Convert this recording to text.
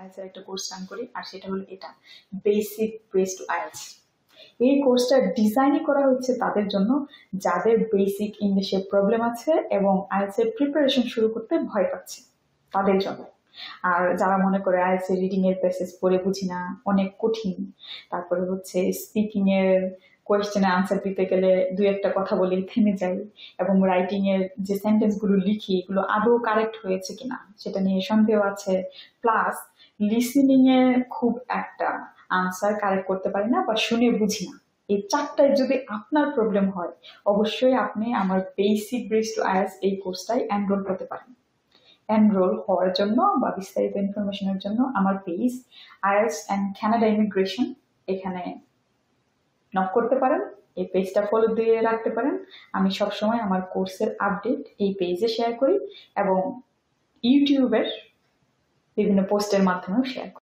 IELTS এর একটা course run করি, আর সেটা হলো এটা বেসিক ব্রেস টু আইএলটিএস। এই কোর্সটা ডিজাইনই করা হচ্ছে তাদের জন্য যাদের বেসিক ইংলিশে প্রবলেম আছে এবং আইএলটিএস এর প্রিপারেশন শুরু করতে ভয় পাচ্ছে তাদের জন্য। আর যারা মনে করে আইএলটিএস এর রিডিং এর প্যাসেজ পড়ে বুঝি না, অনেক কঠিন, তারপরে হচ্ছে স্পিকিং এর কোয়েশ্চেনে আনসার দিতে গেলে দুই একটা কথা বলেই থেমে যাই, এবং রাইটিং এর যে সেন্টেন্স গুলো লিখি এগুলো আদৌ কারেক্ট হয়েছে কিনা সেটা নিয়ে সন্দেহ আছে, প্লাস লিসেনিং এ খুব একটা আনসার কারেক্ট করতে পারি না বা শুনে বুঝি না। এই চারটায় যদি আপনার প্রবলেম হয়, অবশ্যই আপনি আমার বেসিক ব্রেস টু আইএলটিএস এই কোর্সটাই এনরোল করতে পারেন। এনরোল হওয়ার জন্য বা বিস্তারিত ইনফরমেশনের জন্য আমার page IELTS and Canada immigration, এখানে নক করতে পারেন, এই পেজটা ফলো দিয়ে রাখতে পারেন। আমি সবসময় আমার কোর্সের আপডেট এই পেজে শেয়ার করি এবং ইউটিউবের বিভিন্ন পোস্টের মাধ্যমেও শেয়ার করি।